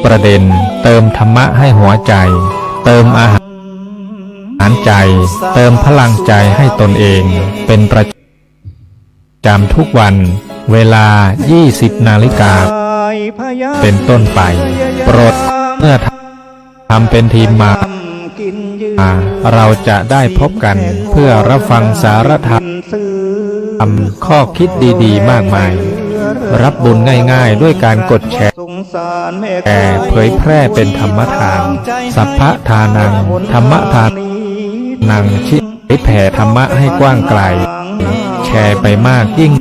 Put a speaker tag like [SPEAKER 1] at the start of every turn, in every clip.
[SPEAKER 1] ประเด็นเติมธรรมะให้หัวใจเติมอาหารใจเติมพลังใจให้ตนเองเป็นประจำทุกวันเวลา 20 นาฬิกาเป็นต้นไปโปรดเมื่อทำเป็นทีมมาเราจะได้พบกันเพื่อรับฟังสาระธรรมข้อคิดดีๆมากมายรับบุญง่ายๆด้วยการกดแชร์เผยแพร่เป็นธรรมทานสัพพะทานังธรรมทานังชิแผ่ธรรมะให้กว้างไกลแชร์ไปมากยิ่ง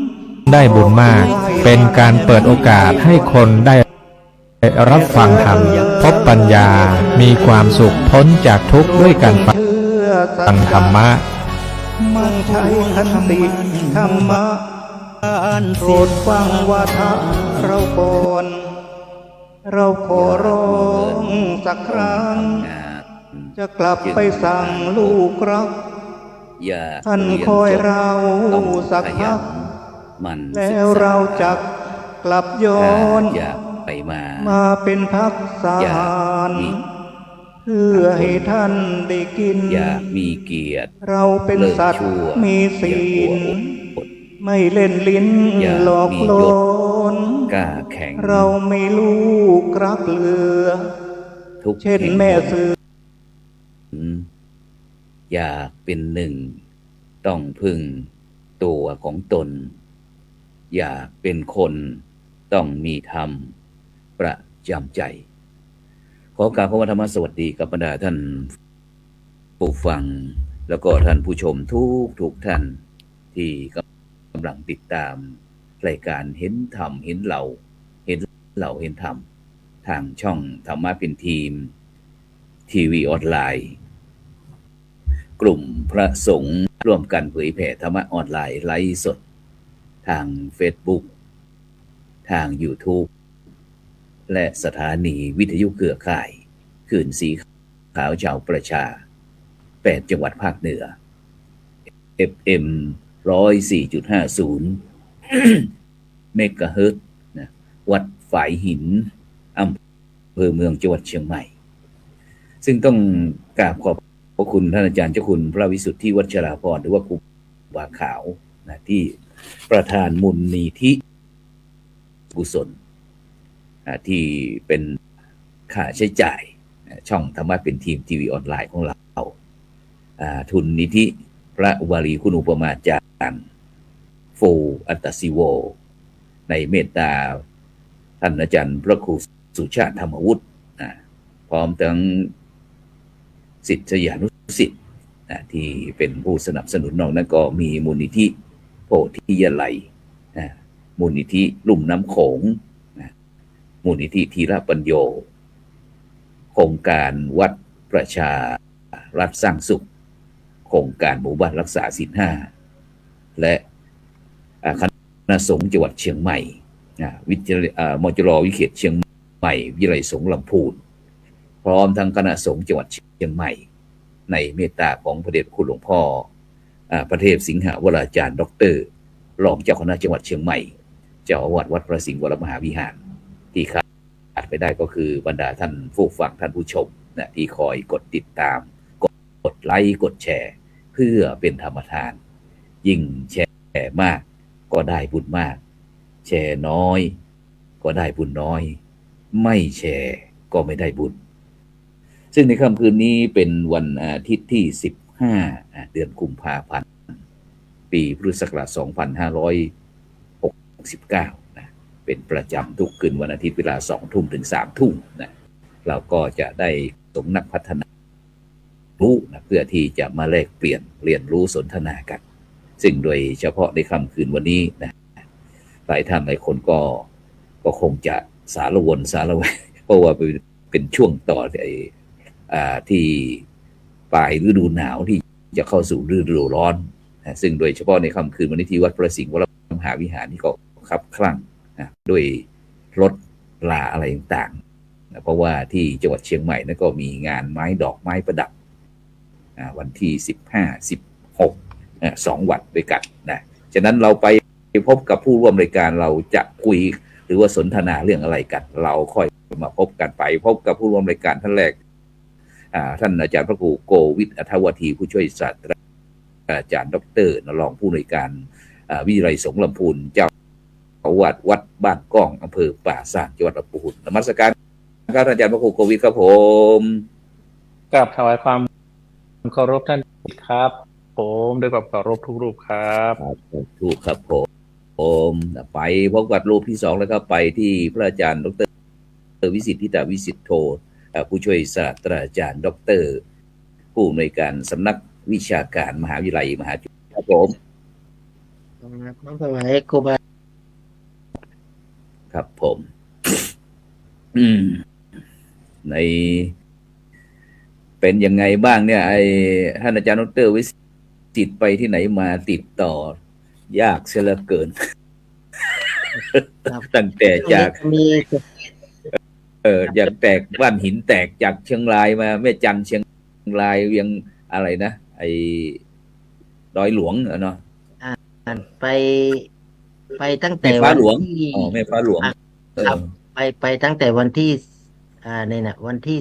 [SPEAKER 1] ได้บุญมากเป็นการเปิดโอกาสให้คนได้รับฟังธรรมพบปัญญามีความสุขพ้นจากทุกข์ด้วยการฟังธรรมะ
[SPEAKER 2] มั่นใช้คันติธรรมะโปรดฟังวาทะเราก่อนเราขอร้องสักครั้งจะกลับไปสั่งลูกรักท่านคอยเราสักพักแล้วเราจะกลับย้อนมาเป็นพักสารเพื่อให้ท่านได้กิน
[SPEAKER 3] มีเกียรติ
[SPEAKER 2] เราเป็นสัตว์มีศีลไม่เล่นลิ้นหลอกลนเราไม่ลูกรักเหลือเช่นแม่ซื้อ
[SPEAKER 3] อยากเป็นหนึ่งต้องพึ่งตัวของตนอยากเป็นคนต้องมีธรรมประจำใจขอกราบพระธรรมสวัสดีกับบรรดาท่านผู้ฟังแล้วก็ท่านผู้ชมทุกท่านที่กำลังติดตามรายการเห็นธรรมเห็นเราเห็นธรรมทางช่องธรรมะเป็นทีมทีวีออนไลน์กลุ่มพระสงฆ์ร่วมกันเผยแผ่ธรรมะออนไลน์ไลฟ์สดทาง Facebook ทาง YouTube และสถานีวิทยุเครือข่ายคลื่นสีขาวชาวประชา8จังหวัดภาคเหนือ FM 104.50 เมกะเฮิรตซ์นะวัดฝายหินอำเภอเมืองจังหวัดเชียงใหม่ซึ่งต้องกราบขอบพระคุณท่านอาจารย์เจ้าคุณพระวิสุทธิวัชราภรณ์หรือว่าครูบาขาวนะที่ประธานมูลนิธิกุศลที่เป็นค่าใช้จ่ายช่องธรรมะเป็นทีมทีวีออนไลน์ของเราทุนนิธิพระวารีคุณูปมาจารย์โฟอัตตสิโวในเมตตาท่านอาจารย์พระครูสุชาติธรรมวุฒิพร้อมทั้งศิษยานุศิษย์ที่เป็นผู้สนับสนุนนอกนั้นก็มีมูลนิธิโพธิยาลัยมูลนิธิลุ่มน้ำโขงมูลนิธิธีรปัญโยโครงการวัดประชารัฐสร้างสุขโครงการหมู่บ้านรักษาศีล 5และคณะสงฆ์จังหวัดเชียงใหม่วิทยาลัยมจร.วิเขตเชียงใหม่วิทยาลัยสงฆ์ลำพูนพร้อมทั้งคณะสงฆ์จังหวัดเชียงใหม่ในเมตตาของพระเดชคุณหลวงพ่อพระเทพสิงหวราจารย์ดร.รองเจ้าคณะจังหวัดเชียงใหม่เจ้าอาวาสวัดพระสิงห์วรมหาวิหารที่ขาดไปได้ก็คือบรรดาท่านผู้ฟังท่านผู้ชมนะที่คอยกดติดตามกดไลค์กดแชร์เพื่อเป็นธรรมทานยิ่งแชร์มากก็ได้บุญมากแชร์น้อยก็ได้บุญน้อยไม่แชร์ก็ไม่ได้บุญซึ่งในค่ำคืนนี้เป็นวันอาทิตย์ที่15เดือนกุมภาพันธ์ปีพุทธศักราช2569นะเป็นประจำทุกคืนวันอาทิตย์เวลา 20:00 นถึง 3:00 นนะเราก็จะได้ส่งนักพัฒนารู้นะเพื่อที่จะมาแลกเปลี่ยนเรียนรู้สนทนากันซึ่งโดยเฉพาะในค่ำคืนวันนี้นะหลายท่านหลายคนก็คงจะสารวนสารแวงเพราะว่าเป็นช่วงต่อที่ปลายฤดูหนาวที่จะเข้าสู่ฤดูร้อนนะซึ่งโดยเฉพาะในค่ำคืนวันนี้ที่วัดพระสิงห์วรมหาวิหารนี่ก็คับคลั่งนะด้วยรถลาอะไรต่างๆนะเพราะว่าที่จังหวัดเชียงใหม่นั้นก็มีงานไม้ดอกไม้ประดับวันที่15-16 2 วันด้วยกันนะฉะนั้นเราไปพบกับผู้ร่วมรายการเราจะคุย หรือว่าสนทนาเรื่องอะไรกันเราค่อยมาพบกันไปพบกับผู้ร่วมรายการท่านแรกท่านอาจารย์พระครูโกวิทอัธวัฒน์ผู้ช่วยศาสตราจารย์ดร.นรองผู้อำนวยการวิทยาลัยสงฆ์ลำพูนเจ้าอาวาสวัดบ้านก้องอำเภอป่าซางจังหวัดลำพูนนมัสการครับอาจารย์พระครูโกวิทครับผม
[SPEAKER 4] กราบถวายความเคารพท่านครับผมด้วยความเคารพทุกรูปครับ
[SPEAKER 3] ถูกครับผมไปพบกับรูปที่2แล้วก็ไปที่พระอาจารย์ดร.วิสิทธิตาวิสิทธโธผู้ช่วยศาสตราจารย์ดร.ผู้อำนวยการสำนักวิชาการมหาวิทยาลัยมหาจุฬาครับผม
[SPEAKER 2] น้องถวายครูบา
[SPEAKER 3] ครับผม ในเป็นยังไงบ้างเนี่ยไอ้ท่านอาจารย์ดร.วิสิทธิ์ไปที่ไหนมาติดต่อยากเสียเหลือเกิน ตั้งแต่จากอยากแตกบ้านหินแตกจากเชียงรายมาแม่จันเชียงรายเวียงอะไรนะไอ้ดอยหลวงเนาะ
[SPEAKER 2] ไปตั้งแต่
[SPEAKER 3] วันที่แม่ฟ้าหลวง
[SPEAKER 2] ครับไปตั้งแต่วันที่เนี่ยนะวันที่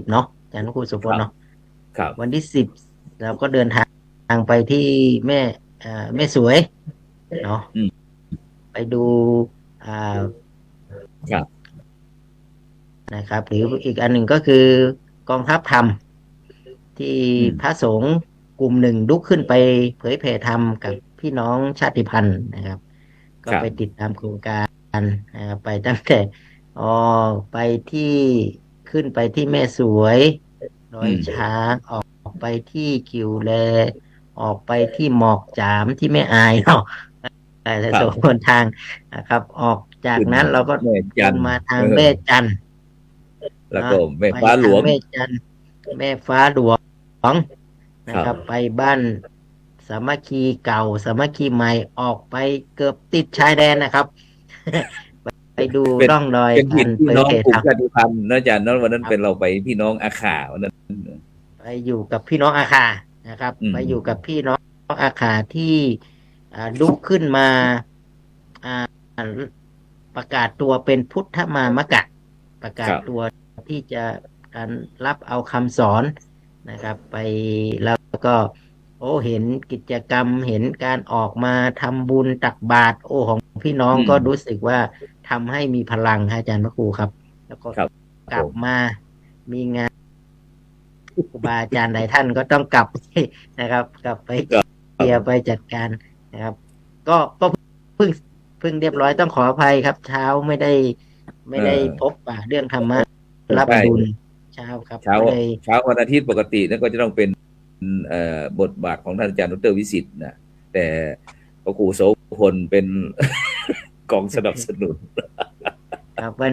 [SPEAKER 2] 10เนาะอาจารย์ครูสุพจน์เนาะ
[SPEAKER 3] ครับ
[SPEAKER 2] วันที่10เราก็เดินทางไปที่แม่สวยเนาะไปดู
[SPEAKER 3] ครับ
[SPEAKER 2] นะครับหรืออีกอันหนึ่งก็คือกองทัพธรรมที่พระสงฆ์กลุ่มหนึ่งลุกขึ้นไปเผยแผ่ธรรมกับพี่น้องชาติพันธุ์นะครับก็ไปติดตามโครงการไปตั้งแต่ไปที่ขึ้นไปที่แม่สวยดอยช้างออกไปที่กิวแลออกไปที่หมอกจามที่แม่อายเนาะแต่ส่วนทางนะครับออกจากนั้นเราก็เดินมาทางแม่จัน
[SPEAKER 3] แล้วก็แม่ฟ้าหลวง
[SPEAKER 2] แม่จันแม่ฟ้าหลวงนะครับไปบ้านสามัคคีเก่าสามัคคีใหม่ออกไปเกือบติดชายแดนนะครับไปดูร่องรอย
[SPEAKER 3] การพี่น้องกลุ่มชาติพันธุ์นะอาจารย์นั้นวันนั้นเป็นเราไปพี่น้องอาขาวันนั้น
[SPEAKER 2] ไปอยู่กับพี่น้องอาขานะครับไปอยู่กับพี่น้องอาขาที่ลุกขึ้นมาประกาศตัวเป็นพุทธมามกะประกาศตัวที่จะการรับเอาคำสอนนะครับไปแล้วก็เห็นกิจกรรมเห็นการออกมาทำบุญตักบาตรของพี่น้องก็รู้สึกว่าทำให้มีพลังอาจารย์พระครูครับแล้วก็กลับมามีงานครูบาอาจารย์หลายท่านก็ต้องกลับนะครับกลับไปเคลียร์ไปจัดการนะครับก็เพิ่งเรียบร้อยต้องขออภัยครับเช้าไม่ได้พบป่าเรื่องธรรมะรับบุญเช้าครับ
[SPEAKER 3] เช้าวันอาทิตย์ปกตินั่นก็จะต้องเป็นบทบาทของท่านอาจารย์ดร.วิสิทธิ์นะแต่พระครูโสพลเป็นกองสนับสนุน
[SPEAKER 2] ครับวัน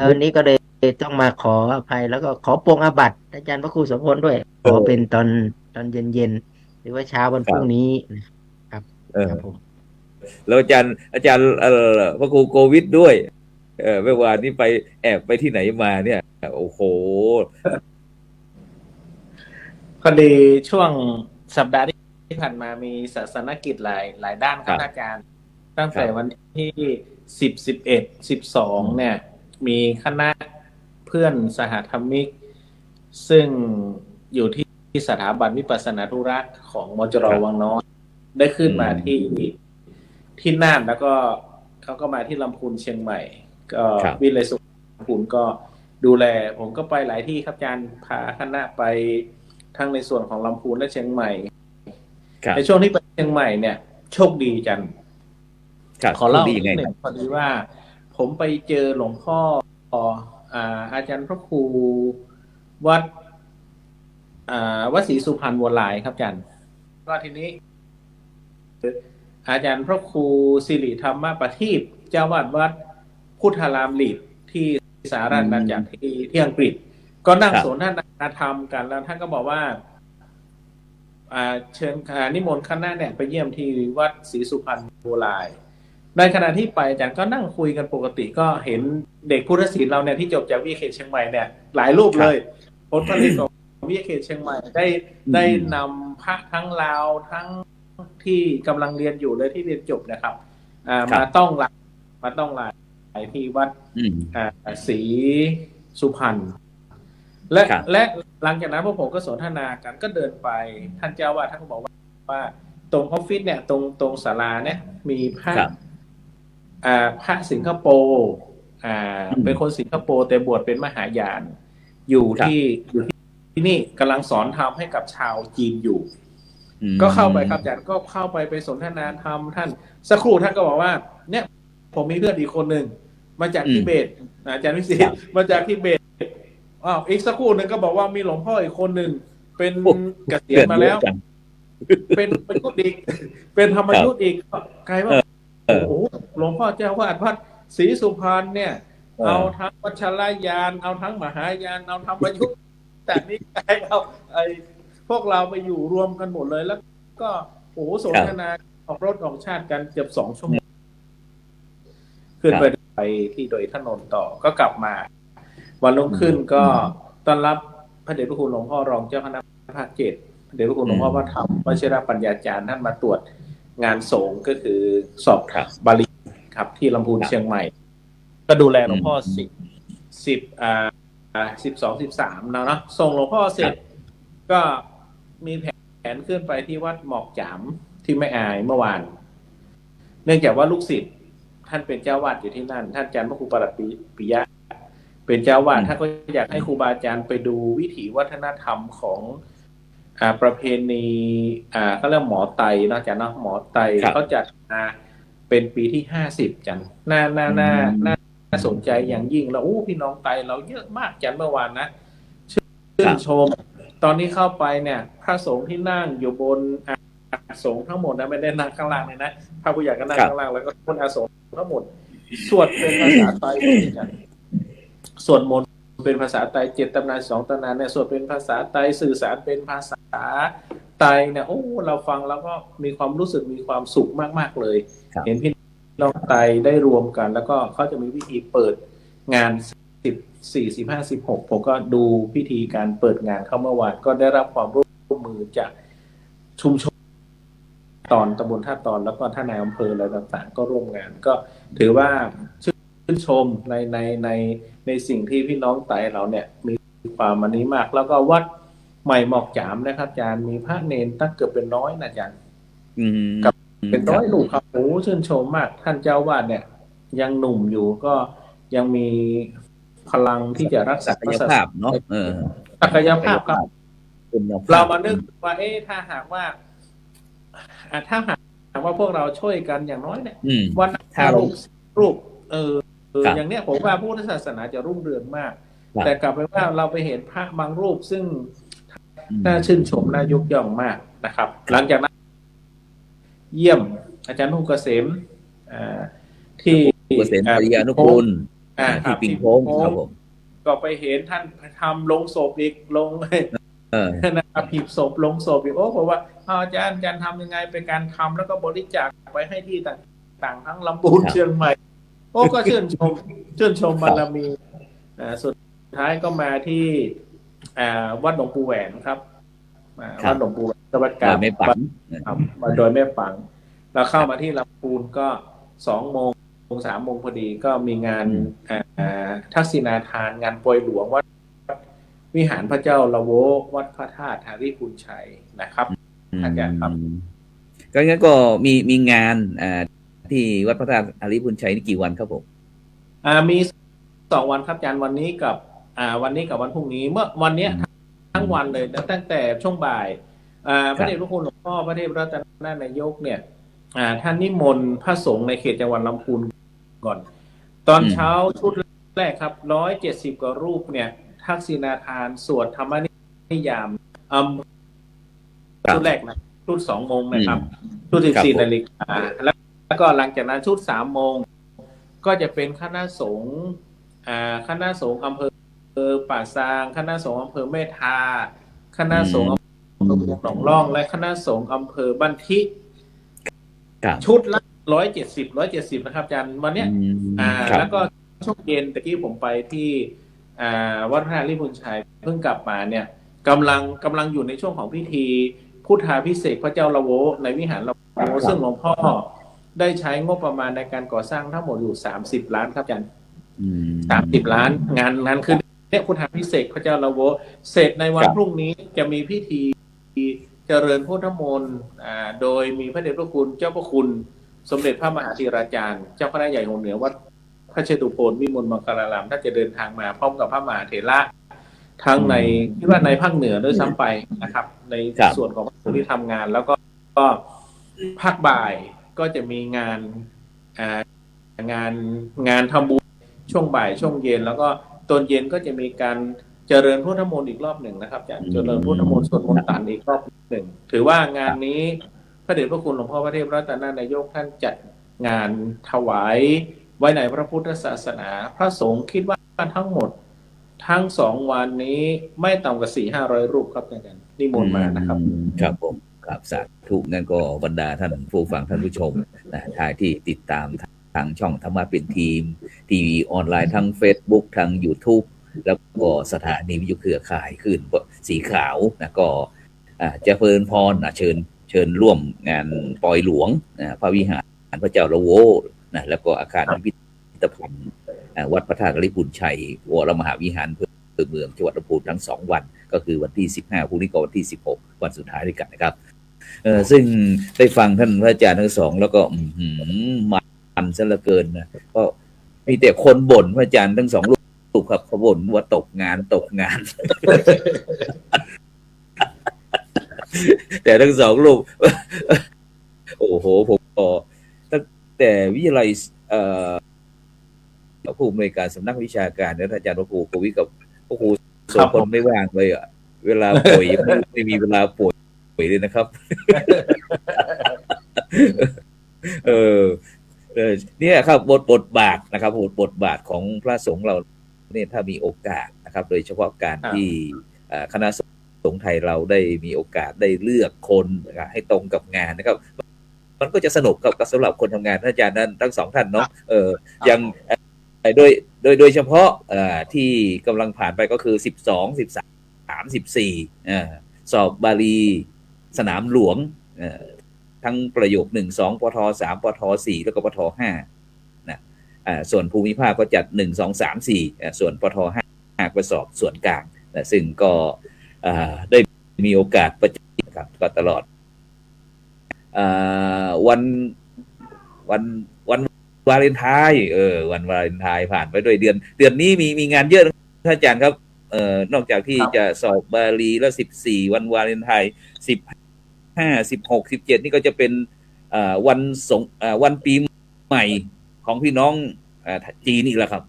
[SPEAKER 2] วันนี้ก็เลยต้องมาขออภัยแล้วก็ขอปรงอาบัติอาจารย์พระครูโสพลด้วยขอเป็นตอนเย็นหรือว่าเช้าวันพรุ่งนี้นะครับครับผม
[SPEAKER 3] แล้วอาจารย์พระครูโกวิทด้วยเมื่อวานนี้ไปแอบไปที่ไหนมาเนี่ยโอ้โห
[SPEAKER 4] พอดีช่วงสัปดาห์ที่ผ่านมามีศาสนกิจหลายด้านครับอาจารย์ตั้งแต่วันที่10 11 12เนี่ยมีคณะเพื่อนสหธรรมิกซึ่งอยู่ที่สถาบันวิปัสสนาธุระของมจร.วังน้อยได้ขึ้นมาที่น่านแล้วก็เขาก็มาที่ลำพูนเชียงใหม่ก็วิทยาลัยสุขลำพูนก็ดูแลผมก็ไปหลายที่ครับอาจารย์พาคณะไปทั้งในส่วนของลำพูนและเชียงใหม่ในช่วงที่ไปเชียงใหม่เนี่ยโชคดีจังขอเล่าอีกหนึ่งพอดีว่าผมไปเจอหลวงพ่ออาจารย์พระครูวัดศรีสุพรรณวรายครับอาจารย์ก็ทีนี้อาจารย์พระครูสิริธรรมประทีปเจ้าวาดวัดพุทธารามลีดที่สหรัฐอเมริกาที่อังกฤษก็นั่งสนทนาธรรมกันแล้วท่านก็บอกว่าเชิญนิมนต์คณะเนี่ยไปเยี่ยมที่วัดศรีสุพรรณวรายในขณะที่ไปอาจารย์ก็นั่งคุยกันปกติก็เห็นเด็กพุทธศิลป์เราเนี่ยที่จบจากวิทยาเขตเชียงใหม่เนี่ยหลายรูปเลยผลผลิตของวิทยาเขตเชียงใหม่ได้นำพระทั้งลาวทั้งที่กำลังเรียนอยู่เลยที่เรียนจบนะครับมาต้องรับ วัดต้องลายที่วัด
[SPEAKER 3] อืม
[SPEAKER 4] ศรีสุพรรณและ
[SPEAKER 3] ครับ
[SPEAKER 4] และหลังจากนั้นพวกผมก็สนทนากันก็เดินไปท่านเจ้าวาดท่านก็บอกว่าตรงออฟฟิศเนี่ยตรงศาลาเนี่ยมีพระ
[SPEAKER 3] ครับ
[SPEAKER 4] พระสิงคโปร์เป็นคนสิงคโปร์แต่บวชเป็นมหายานอยู่
[SPEAKER 3] ครับ
[SPEAKER 4] ที่นี่กำลังสอนธรรมให้กับชาวจีนอยู่
[SPEAKER 3] อืม
[SPEAKER 4] ก็เข้าไปครับอาจารย์ก็เข้าไปสนทนาธรรมท่านสักครู่ท่านก็บอกว่าเนี่ยผมมีเพื่อนอีกคนหนึ่งมาจากทิเบตอาจารย์วิสิทธิ์มาจากทิเบตอีกสักครู่หนึ่งก็บอกว่ามีหลวงพ่ออีกคนหนึ่งเป็นเกษียณมาแล้ว
[SPEAKER 3] จัง
[SPEAKER 4] เป็นยุทธอีกเป็นธรรมยุทธอีกกลายว่าโอ้โหหลวงพ่อเจ้าวาดวัดศรีสุพรรณเนี่ยเอาทั้งวัชรยานเอาทั้งมหายานเอาธรรมยุทธแต่นี่กลายเอาพววกเราไปอยู่รวมกันหมดเลยแล้วก็โอ้โหสนทนาออกรถออกชาติกันเกือบ2 ชั่วโมงขึ้นไปที่โดยถนนต่อก็กลับมาวันรุ่งขึ้นก็ต้อนรับพระเดชพระคุณหลวงพ่อรองเจ้าคณะภาค 7พระเดชพระคุณหลวงพ่อพระธรรมวชิรปัญญาจารย์ท่านมาตรวจงานสงฆ์ก็คือสอบบาลีครับที่ลำพูนเชียงใหม่ก็ดูแลหลวงพ่อ12-13เนาะส่งหลวงพ่อเสร็จก็มีแผนขึ้นไปที่วัดหมอกจามที่แม่อายเมื่อวาน เนื่องจากว่าลูกศิษย์ท่านเป็นเจ้าวาดอยู่ที่นั่นท่านอาจารย์พระครูประหลัดปิยะเป็นเจ้าวาดท่านก็อยากให้ครูบาอาจารย์ไปดูวิถีวัฒนธรรมของประเพณีเขาเรียกหมอไตเนาะอาจารย์เนาะหมอไตเขาจัดมาเป็นปีที่50จันน่าสนใจอย่างยิ่งแล้วพี่น้องไตเราเยอะมากจันเมื่อวานนะชื่นชมตอนนี้เข้าไปเนี่ยพระสงฆ์ที่นั่งอยู่บนสงฆ์ทั้งหมดนะไม่ได้นั่งข้างล่างเลยนะพระผู้ใหญ่ก็นั่งข้างล่างแล้วก็คนอาสงฆ์ทั้งหมดสวดเป็นภาษาไตกันสวดมนต์เป็นภาษาไต7 ตำนาน2 ตำนานเนี่ยสวดเป็นภาษาไตสื่อสารเป็นภาษาไตเนี่ยเราฟังแล้วก็มีความรู้สึกมีความสุขมากๆเลยเห็นพี่น้องไตได้รวมกันแล้วก็เขาจะมีวิธีเปิดงาน14 15 16ผมก็ดูพิธีการเปิดงานเข้าเมื่อวานก็ได้รับความร่วมมือจากชุมชนตอนตำบลท่าตอนแล้วก็ท่านนายอำเภออะไรต่างๆก็ร่วมงานก็ถือว่าชื่นชมในสิ่งที่พี่น้องไตเราเนี่ยมีความมันนี้มากแล้วก็วัดใหม่หมอกจามนะครับอาจารย์มีพระเนรตั้งเกือบเป็นร้อยนะอาจารย์กับเป็นร้อยลูกครับชื่นชมมากท่านเจ้าวาดเนี่ยยังหนุ่มอยู่ก็ยังมีพลังที่จะรักษาศักยภาพเนาะศักยภาพครับเรามานึกว่าถ้าหากว่าพวกเราช่วยกันอย่างน้อยเนี่ยวันถ้ารูปอย่างเนี้ยผมว่าพุทธศาสนาจะรุ่งเรืองมากแต่กลับไปว่าเราไปเห็นพระบางรูปซึ่งน่าชื่นชมน่ายกย่องมากนะครับหลังจากนั้นเยี่ยมอาจารย์ภูเกษมที่
[SPEAKER 3] เกษมปริยานุกูลที่ปิงโพงครับผม
[SPEAKER 4] ก็ไปเห็นท่านทำลงศพอีกลงนะครับหีบศพลงศพอีกผมว่าอาจารย์ทำยังไงเป็นการทำแล้วก็บริจาคไปให้ที่ต่างๆทั้งลำพูนเชียงใหม่ก็ชื่นชมบารมีสุดท้ายก็มาที่วัดหลวงปู่แหวนครับวัดหลวงปู่จังหวัดกาญจนบุรีมาโดยแม่ปังเราเข้ามาที่ลำพูนก็2 โมง 3 โมงพอดีก็มีงานทักษิณาทานงานปวยหลวงวัดวิหารพระเจ้าละโววัดพระธาตุหาริพุนชัยนะครับอาจารย์ครับ
[SPEAKER 3] ก็งั้นก็มีงานที่วัดพระธาตุหาริพุนชัยนี่กี่วันครับผม
[SPEAKER 4] มี2 วันครับอาจารย์วันนี้กับวันพรุ่งนี้เมื่อวันนี้ทั้งวันเลยตั้งแต่ช่วงบ่ายพระเดชพระคุณหลวงพ่อพระเทพรัตนนายกเนี่ยท่านนิมนต์พระสงฆ์ในเขตจังหวัดลำพูนก่อนตอนเช้าชุดแรกครับ170 กว่ารูปเนี่ยทักษิณาทานสวดธรรมนิยามชุดแรกนะชุด2 โมงนะครับชุด14 นาฬิกาแล้วก็หลังจากนั้นชุด3 โมงก็จะเป็นคณะสงฆ์คณะสงฆ์อำเภอป่าซางคณะสงฆ์อำเภอแม่ทาคณะสงฆ์อำเภอหนองล่องและคณะสงฆ์อำเภอบ้านทิชุดละ170นะครับอาจารย์วันเนี้ยแล้วก็ช่วงเย็นตะกี้ผมไปที่วัดพระธาตุหาริพุนชัยเพิ่งกลับมาเนี่ยกำลังอยู่ในช่วงของพิธีพุทธาภิเษกพระเจ้าละโวในวิหารละโวซึ่งหลวงพ่อ ได้ใช้งบประมาณในการก่อสร้างทั้งหมดอยู่30 ล้านครับอาจารย์
[SPEAKER 3] อืม
[SPEAKER 4] 30 ล้านงานคือเนี่ยพุทธาภิเษกพระเจ้าละโวเสร็จในวัน
[SPEAKER 3] ครับ
[SPEAKER 4] พรุ่งนี้จะมีพิธีเจริญพุทธมนต์โดยมีพระเดชพระคุณเจ้าพระคุณสมเด็จพระมหาธีราจารย์เจ้าคณะใหญ่ของเหนือวัดพระเชตุพนวิมลมังคลารามท่านจะเดินทางมาพร้อมกับพระมหาเถระทั้งในที่ว่าในภาคเหนือด้วยซ้ำไปนะครับ ใน
[SPEAKER 3] ครับ
[SPEAKER 4] ส่วนของที่ทำงานแล้วก็ภาคบ่ายก็จะมีงานงานทำบุญช่วงบ่ายช่วงเย็นแล้วก็ตอนเย็นก็จะมีการเจริญพุทธมนต์อีกรอบหนึ่งนะครับอาจารย์เจริญพุทธมนต์สวดมนต์ตันอีกรอบหนึ่งถือว่างานนี้พระเดชพระคุณหลวงพ่อพระเทพรัตนนายกท่านจัดงานถวายไว้ในพระพุทธศาสนาพระสงฆ์คิดว่าทั้งหมดทั้ง2 วันนี้ไม่ต่ำกว่า400-500 รูปครับอาจารย์นิมนต์มานะครับ
[SPEAKER 3] ครับผมครับสาธุงั้นก็บรรดาท่านผู้ฟังท่านผู้ชมนะทางที่ติดตามทางช่องธรรมะเป็นทีมทีวีออนไลน์ทั้ง Facebook ทั้ง YouTube แล้วก็สถานีวิทยุเครือข่ายขึ้นสีขาวนะก็จะเพิ่นพรเชิญร่วมงานปอยหลวงพระวิหารพระเจ้าละโวนะแล้วก็อาคารพิพิธภัณฑ์วัดพระธาตุริพุนชัยวรมหาวิหารเมืองจังหวัดลำพูนทั้ง2 วันก็คือวันที่15พรุ่งนี้ก็วันที่16วันสุดท้ายด้วยกันนะครับซึ่งได้ฟังท่านพระอาจารย์ทั้งสองแล้วก็มันซะเหลือเกินนะก็มีแต่คนบ่นพระอาจารย์ทั้ง2 รูปครับเขาบ่นว่าตกงาน แต่ทั้ง2 รูป โอ้โหผมก็ตั้งแต่วิทยาลัยผู้อำนวยการสำนักวิชาการเนี่ยอาจารย์พระครูโควิทกับพระครูโสพลไม่ว่างเลยอ่ะเวลาป่วย ไม่มีเวลาป่วยเลยนะครับ เนี่ยครับบทบาทนะครับบทบาทของพระสงฆ์เราเนี่ยถ้ามีโอกาสนะครับโดยเฉพาะการที่คณะสงฆ์ไทยเราได้มีโอกาสได้เลือกคนให้ตรงกับงานนะครับมันก็จะสนุกกับสำหรับคนทำงานท่านอาจารย์นั้นทั้ง2 ท่านเนาะยังโดยเฉพาะที่กำลังผ่านไปก็คือ12 13 14สอบบาลีสนามหลวงทั้งประโยค1 2ปท3ปท4แล้วก็ปท5นะส่วนภูมิภาคก็จัด1 2 3 4ส่วนปท5ก็สอบส่วนกลางนะซึ่งก็ได้มีโอกาสประจำครับก็ตลอดวันวาเลนไทน์วันวาเลนไทน์ผ่านไปด้วยเดือนนี้มีงานเยอะท่านอาจารย์ครับนอกจากที่จะสอบบาลีแล้ว14วันวาเลนไทน์15 16 17นี่ก็จะเป็นวันปีใหม่ของพี่น้องจีนอีกแล้วครับ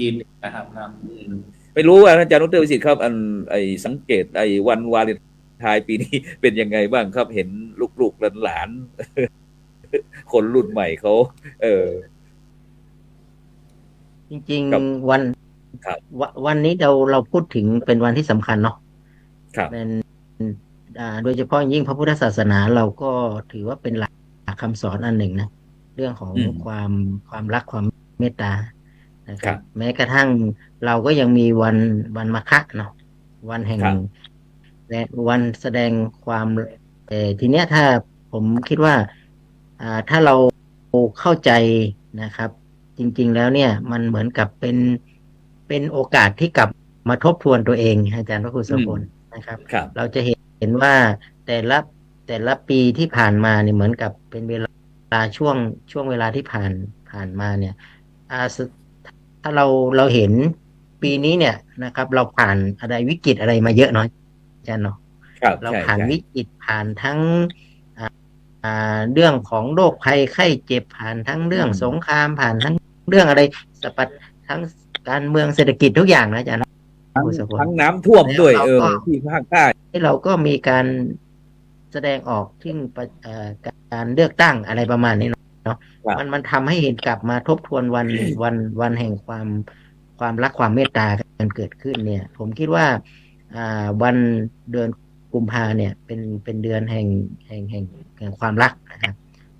[SPEAKER 4] จีนนะครับ
[SPEAKER 3] ไม่รู้ว่าอาจารย์ดร.วิสิทธิ์ครับสังเกตวันวาเลนไทน์ปีนี้เป็นยังไงบ้างครับเห็นลูกๆหลานๆคนรุ่นใหม่เขา
[SPEAKER 2] จริงๆวันนี้เราพูดถึงเป็นวันที่สำคัญเนาะเป็นโดยเฉพาะยิ่งพระพุทธศาสนาเราก็ถือว่าเป็นหลักคำสอนอันหนึ่งนะเรื่องของความรักความเมตตานะครับแม้กระทั่งเราก็ยังมีวันมาฆะเนาะวันแห่งและวันแสดงความทีเนี้ยถ้าผมคิดว่าถ้าเราเข้าใจนะครับจริงๆแล้วเนี่ยมันเหมือนกับเป็นโอกาสที่กลับมาทบทวนตัวเองอาจารย์พระครูโสพลนะครับเราจะเห็นว่าแต่ละปีที่ผ่านมาเนี่ยเหมือนกับเป็นเวลาช่วงเวลาที่ผ่านมาเนี่ยถ้าเราเห็นปีนี้เนี่ยนะครับเราผ่านอะไรวิกฤตอะไรมาเยอะเนาะอาจารย์เนาะเราผ่านวิกฤตผ่านทั้งเรื่องของโรคภัยไข้เจ็บผ่านทั้งเรื่องสงครามผ่านทั้งเรื่องอะไรทั้งการเมืองเศรษฐกิจทุกอย่างนะอาจารย์
[SPEAKER 3] ทั้งน้ำท่วมด้วยที่ภาคใต้
[SPEAKER 2] เราก็มีการแสดงออกถึงการเลือกตั้งอะไรประมาณนี้เนาะมันทำให้เห็นกลับมาทบทวนวันแห่งความรักความเมตตากันเกิดขึ้นเนี่ยผมคิดว่าวันเดือนกุมภาเนี่ยเป็นเดือนแห่งความรักนะครับ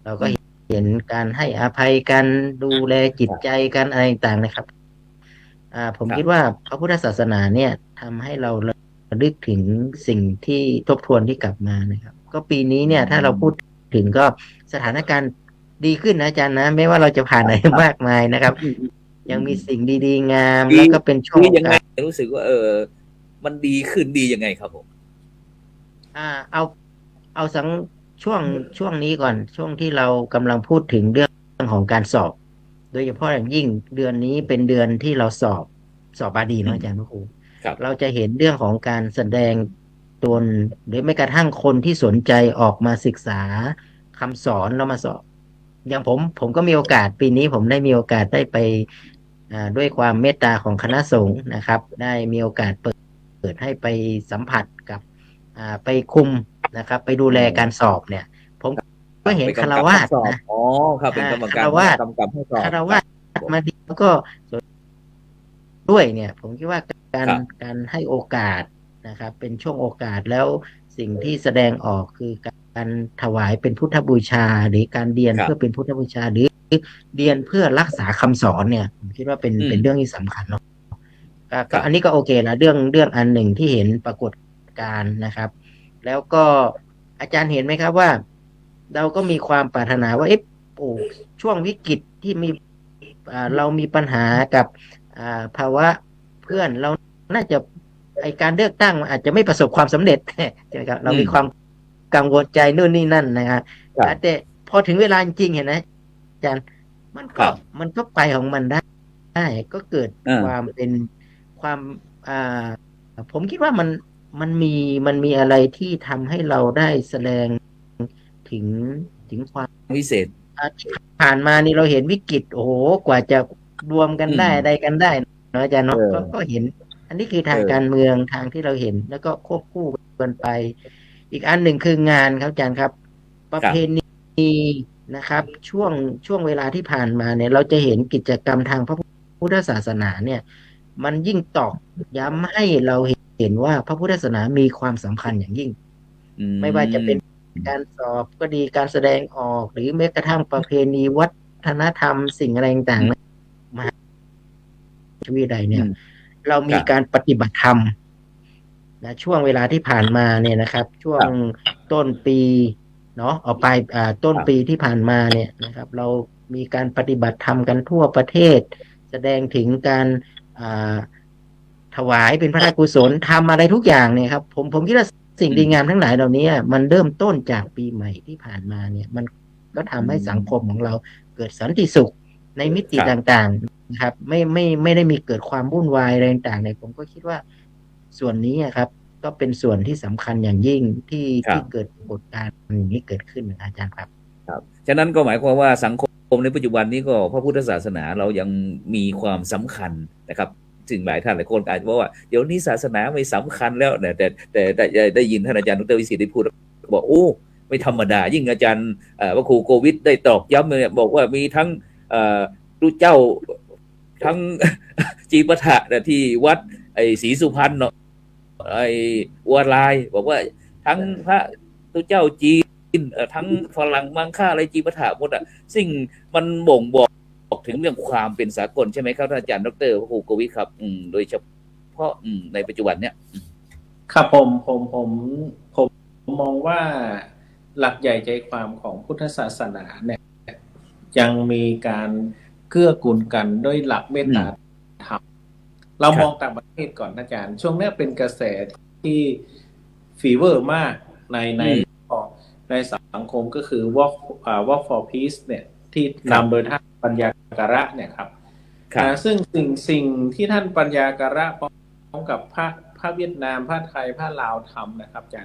[SPEAKER 2] เราก็เห็นการให้อภัยกันดูแลจิตใจกันอะไรต่างๆนะครับผมคิดว่าพระพุทธศาสนาเนี่ยทำให้เราระลึกถึงสิ่งที่ทบทวนที่กลับมานะครับก็ปีนี้เนี่ยถ้าเราพูดถึงก็สถานการณ์ ดีขึ้นนะอาจารย์นะไม่ว่าเราจะผ่านอะไรมากมายนะครับ ยังมีสิ่งดีๆงาม
[SPEAKER 3] ดี
[SPEAKER 2] แล้วก็เป็นช่วง
[SPEAKER 3] ดี
[SPEAKER 2] โอ
[SPEAKER 3] ยังไง
[SPEAKER 2] กาส
[SPEAKER 3] รู้สึกว่ามันดีขึ้นดียังไงครับผม
[SPEAKER 2] เอาสังช่วงนี้ก่อนช่วงที่เรากำลังพูดถึงเรื่องของการสอบ โดยเฉพาะอย่างยิ่งเดือนนี้เป็นเดือนที่เราสอบบาดี
[SPEAKER 3] อื
[SPEAKER 2] เนาะ
[SPEAKER 3] ม
[SPEAKER 2] อาจารย์พระครู
[SPEAKER 3] ครับ
[SPEAKER 2] เราจะเห็นเรื่องของการแสดงตนหรือแม้กระทั่งคนที่สนใจออกมาศึกษาคำสอนแล้วมาสอบ อย่างผมก็มีโอกาสปีนี้ผมได้มีโอกาสได้ไปด้วยความเมตตาของคณะสงฆ์นะครับ ได้มีโอกาสเปิดให้ไปสัมผัสกับไปคุมนะครับ ไปดูแลการสอบเนี่ย ผมก็เห็น
[SPEAKER 3] ไป
[SPEAKER 2] ฆ
[SPEAKER 3] กำ
[SPEAKER 2] รา
[SPEAKER 3] กับ
[SPEAKER 2] วา
[SPEAKER 3] ข้อ
[SPEAKER 2] ส
[SPEAKER 3] สอบ
[SPEAKER 2] นะ
[SPEAKER 3] อ๋อครับเป็นกรรม
[SPEAKER 2] ฆ
[SPEAKER 3] การ
[SPEAKER 2] ราวาส
[SPEAKER 3] กำกับข้อสอบ
[SPEAKER 2] ฆราวา
[SPEAKER 3] ครั
[SPEAKER 2] ส
[SPEAKER 3] บ
[SPEAKER 2] มาดีแล้วก็ด้วยเนี่ย ผมคิดว่าการ
[SPEAKER 3] ครับ
[SPEAKER 2] การให้โอกาสนะครับ เป็นช่วงโอกาสแล้วสิ่งที่แสดงออกคือการถวายเป็นพุทธบูชา หรือการเรียน
[SPEAKER 3] ครับ
[SPEAKER 2] เพื่อเป็นพุทธบูชา หรือเรียนเพื่อรักษาคำสอนเนี่ย ผมคิดว่าเป็น
[SPEAKER 3] อืม
[SPEAKER 2] เป็นเรื่องที่สำคัญเนาะ
[SPEAKER 3] ครั
[SPEAKER 2] ก็
[SPEAKER 3] บ
[SPEAKER 2] อันนี้ก็โอเคนะเรื่องอันหนึ่งที่เห็นปรากฏการณ์นะครับ แล้วก็อาจารย์เห็นไหมครับว่า เราก็มีความปรารถนาว่าช่วงวิกฤตที่มีเรามีปัญหากับภาวะเพื่อนเราน่าจะการเลือกตั้งอาจจะไม่ประสบความสำเร็จ ใช่ไหมครับเรามีความกังวลใจนู่นนี่นั่นนะครับ แต่พอถึงเวลาจริงๆเห็นไหมอาจารย์มันก็ไปของมันได้ก็เกิดความเป็นความผมคิดว่ามันมีอะไรที่ทำให้เราได้แสดงถึงความ
[SPEAKER 3] พิเศษ
[SPEAKER 2] ที่ผ่านมานี่เราเห็นวิกฤตโอ้โหกว่าจะรวมกันได้อะไรกันได้เนาะอาจารย์เนาะก็เห็น อันนี้คือทางการเมืองทางที่เราเห็นแล้วก็ควบคู่กันไป อีกอันหนึ่งคืองานครับอาจารย์ครับ ประเพณีนะครับ ช่วงเวลาที่ผ่านมาเนี่ย เราจะเห็นกิจกรรมทางพระพุทธศาสนาเนี่ย มันยิ่งตอกย้ำให้เราเห็นว่าพระพุทธศาสนามีความสำคัญอย่างยิ่ง ไม่ว่าจะเป็นการสอบก็ดีการแสดงออกหรือแม้กระทั่งประเพณีวัฒนธรรมสิ่งอะไรต่างๆมหาวิทยาลัยเนี่ย เรามีการปฏิบัติธรรมนะช่วงเวลาที่ผ่านมาเนี่ยนะครับ ช่วงต้นปีเนาะออกไปต้นปีที่ผ่านมาเนี่ยนะครับ เรามีการปฏิบัติธรรมกันทั่วประเทศ แสดงถึงการถวายเป็นพระราชกุศลทำอะไรทุกอย่างเนี่ยครับผมคิดว่าสิ่งดีงามทั้งหลายเหล่านี้มันเริ่มต้นจากปีใหม่ที่ผ่านมาเนี่ยมันก็ทำให้สังคมของเราเกิดสันติสุขในมิติต่างๆนะครับไม่ได้มีเกิดความวุ่นวายอะไรต่างๆเนี่ยผมก็คิดว่าส่วนนี้ครับก็เป็นส่วนที่สำคัญอย่างยิ่งที่เกิดปรากฏการณ์อย่างนี้เกิดขึ้นอาจารย์ครับ
[SPEAKER 3] ครับฉะนั้นก็หมายความว่าสังคมในปัจจุบันนี้ก็พระพุทธศาสนาเรายังมีความสำคัญนะครับถึงหลายท่านหลายคนอาจจะบอกว่าเดี๋ยวนี้ศาสนาไม่สำคัญแล้วเนี่ยแต่ได้ยินท่านอาจารย์ดร.วิสิทธิ์ได้พูดบอกโอ้ไม่ธรรมดายิ่งอาจารย์พระครูโกวิทได้ตอกย้ำเนี่ยบอกว่ามีทั้งรู้เจ้าทั้ง จีปะถะที่วัดไอ้ศรีสุพรรณเนาะไอ้วัวลายบอกว่าทั้งพระรู้เจ้าจีนทั้งฝรั่งมังค่าอะไรจีปะถะหมดซึ่งมันบ่งบอกถึงเรื่องความเป็นสากลใช่ไหมครับท่านอาจารย์ดร.พระครูโกวิทครับโดยเฉพาะในปัจจุบันเนี่ย
[SPEAKER 4] ครับผมมองว่าหลักใหญ่ใจความของพุทธศาสนาเนี่ยยังมีการเกื้อกูลกันด้วยหลักเมตตาธรรมเรามองต่างประเทศก่อนอาจารย์ช่วงนี้เป็นกระแสที่ฟีเวอร์มากในสังคมก็คือ Walk for Peace เนี่ยที่นำโดยท่านปัญญาการะเนี่ยครับซึ่งสิ่งที่ท่านปัญญาการะพร้อมกับพระเวียดนามพระไทยพระลาวทำนะครับอาจารย์